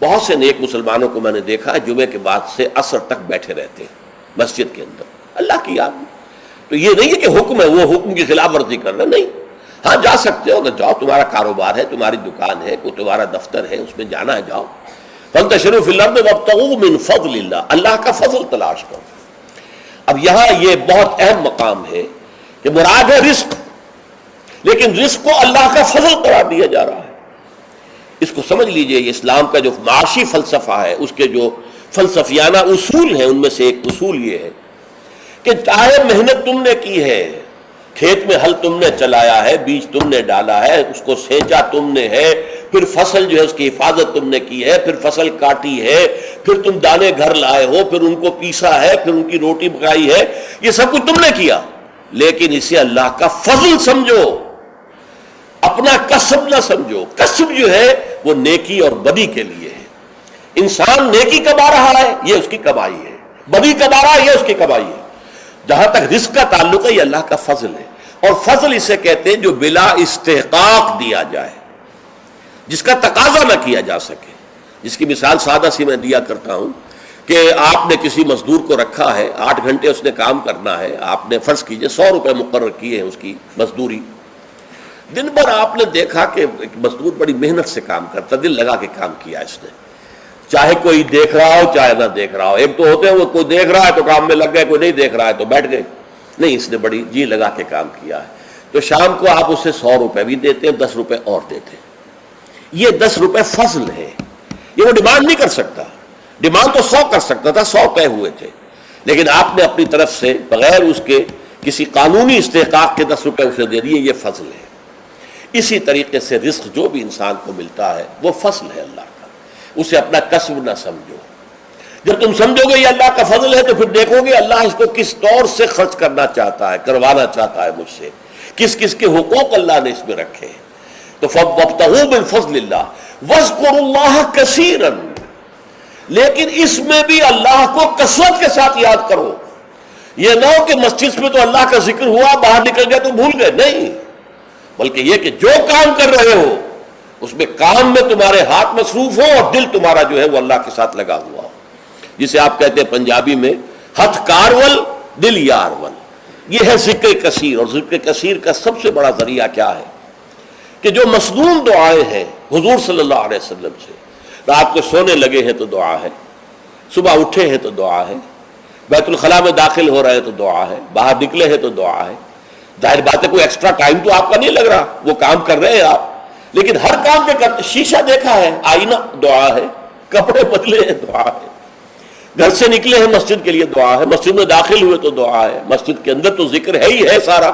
بہت سے نیک مسلمانوں کو میں نے دیکھا جمعے کے بعد سے عصر تک بیٹھے رہتے ہیں مسجد کے اندر اللہ کی یاد میں. تو یہ نہیں ہے کہ حکم ہے وہ حکم کی خلاف ورزی کر رہا، نہیں. ہاں جا سکتے ہو، اگر جاؤ، تمہارا کاروبار ہے، تمہاری دکان ہے، کوئی تمہارا دفتر ہے، اس میں جانا ہے جاؤ. فانتشروا فی الارض وابتغوا من فضل اللہ، اللہ کا فضل تلاش کرو. اب یہاں یہ بہت اہم مقام ہے کہ مراد ہے رزق، لیکن رزق کو اللہ کا فضل قرار دیا جا رہا ہے. اس کو سمجھ لیجئے، یہ اسلام کا جو معاشی فلسفہ ہے، اس کے جو فلسفیانہ اصول ہیں، ان میں سے ایک اصول یہ ہے کہ چاہے محنت تم نے کی ہے، کھیت میں ہل تم نے چلایا ہے، بیج تم نے ڈالا ہے، اس کو سینچا تم نے ہے، پھر فصل جو ہے اس کی حفاظت تم نے کی ہے، پھر فصل کاٹی ہے، پھر تم دانے گھر لائے ہو، پھر ان کو پیسا ہے، پھر ان کی روٹی پکائی ہے، یہ سب کچھ تم نے کیا، لیکن اسے اللہ کا فضل سمجھو، اپنا کسب نہ سمجھو. کسب جو ہے وہ نیکی اور بدی کے لیے ہے. انسان نیکی کما رہا ہے، یہ اس کی کمائی ہے، بدی کما رہا ہے، یہ اس کی کمائی ہے. جہاں تک رزق کا تعلق ہے، یہ اللہ کا فضل ہے. اور فضل اسے کہتے ہیں جو بلا استحقاق دیا جائے، جس کا تقاضا نہ کیا جا سکے. جس کی مثال سادہ سی میں دیا کرتا ہوں کہ آپ نے کسی مزدور کو رکھا ہے، 8 گھنٹے اس نے کام کرنا ہے، آپ نے فرض کیجئے 100 روپے مقرر کیے ہیں اس کی مزدوری. دن بھر آپ نے دیکھا کہ ایک مزدور بڑی محنت سے کام کرتا، دل لگا کے کام کیا اس نے، چاہے کوئی دیکھ رہا ہو چاہے نہ دیکھ رہا ہو. ایک تو ہوتے ہیں وہ کوئی دیکھ رہا ہے تو کام میں لگ گئے، کوئی نہیں دیکھ رہا ہے تو بیٹھ گئے. نہیں، اس نے بڑی جی لگا کے کام کیا ہے. تو شام کو آپ اسے 100 روپے بھی دیتے ہیں، 10 روپے اور دیتے ہیں. یہ 10 روپے فضل ہے، یہ وہ ڈیمانڈ نہیں کر سکتا. ڈیمانڈ تو 100 کر سکتا تھا، 100 طے ہوئے تھے، لیکن آپ نے اپنی طرف سے بغیر اس کے کسی قانونی استحقاق کے 10 روپے اسے دے دیے، یہ فضل ہے. اسی طریقے سے رزق جو بھی انسان کو ملتا ہے وہ فضل ہے اللہ کا، اسے اپنا کسب نہ سمجھو. جب تم سمجھو گے یہ اللہ کا فضل ہے تو پھر دیکھو گے اللہ اس کو کس طور سے خرچ کرنا چاہتا ہے، کروانا چاہتا ہے مجھ سے، کس کس کے حقوق اللہ نے اس میں رکھے. تو فَابْتَغُوا مِن فَضْلِ اللَّهِ وَاذْكُرُوا اللَّهَ كَثِيرًا، لیکن اس میں بھی اللہ کو کثرت کے ساتھ یاد کرو. یہ نہ ہو کہ مسجد میں تو اللہ کا ذکر ہوا، باہر نکل گئے تو بھول گئے، نہیں، بلکہ یہ کہ جو کام کر رہے ہو اس میں کام میں تمہارے ہاتھ مصروف ہو اور دل تمہارا جو ہے وہ اللہ کے ساتھ لگا ہوا ہو. جسے آپ کہتے ہیں پنجابی میں ہتھ کارول دل یارول. یہ ہے ذکر کثیر. اور ذکر کثیر کا سب سے بڑا ذریعہ کیا ہے کہ جو مصنون دعائیں ہیں حضور صلی اللہ علیہ وسلم سے، رات کو سونے لگے ہیں تو دعا ہے، صبح اٹھے ہیں تو دعا ہے، بیت الخلاء میں داخل ہو رہے ہیں تو دعا ہے، باہر نکلے ہیں تو دعا ہے. ظاہر بات ہے کوئی ایکسٹرا ٹائم تو آپ کا نہیں لگ رہا، وہ کام کر رہے ہیں آپ، لیکن ہر کام پہ کرتے. شیشہ دیکھا ہے، آئینہ دعا ہے، کپڑے بدلے ہیں دعا ہے، گھر سے نکلے ہیں مسجد کے لیے دعا ہے، مسجد میں داخل ہوئے تو دعا ہے، مسجد کے اندر تو ذکر ہے ہی ہے سارا،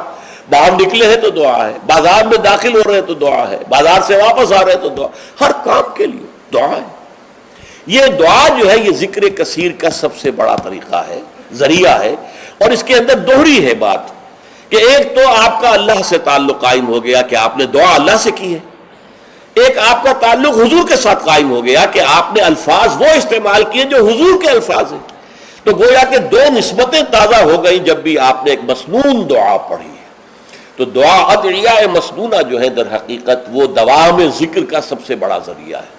باہر نکلے ہیں تو دعا ہے، بازار میں داخل ہو رہے ہیں تو دعا ہے، بازار سے واپس آ رہے ہیں تو دعا، ہر کام کے لیے دعا ہے. یہ دعا جو ہے یہ ذکر کثیر کا سب سے بڑا طریقہ ہے، ذریعہ ہے. اور اس کے اندر دوہری ہے بات کہ ایک تو آپ کا اللہ سے تعلق قائم ہو گیا کہ آپ نے دعا اللہ سے کی ہے، ایک آپ کا تعلق حضور کے ساتھ قائم ہو گیا کہ آپ نے الفاظ وہ استعمال کیے جو حضور کے الفاظ ہیں. تو گویا کہ دو نسبتیں تازہ ہو گئیں جب بھی آپ نے ایک مسنون دعا پڑھی ہے. تو دعا ادعیاء مسنونہ جو ہے در حقیقت وہ دوام ذکر کا سب سے بڑا ذریعہ ہے.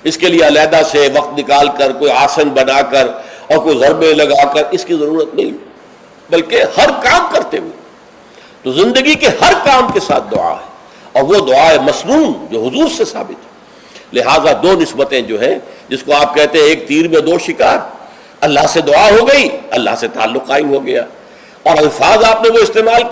اس کے لیے علیحدہ سے وقت نکال کر کوئی آسن بنا کر اور کوئی ضربے لگا کر اس کی ضرورت نہیں، بلکہ ہر کام کرتے ہوئے تو زندگی کے ہر کام کے ساتھ دعا ہے، اور وہ دعا مسنون جو حضور سے ثابت ہے. لہٰذا دو نسبتیں جو ہیں جس کو آپ کہتے ہیں ایک تیر میں دو شکار، اللہ سے دعا ہو گئی، اللہ سے تعلق قائم ہو گیا، اور الفاظ آپ نے وہ استعمال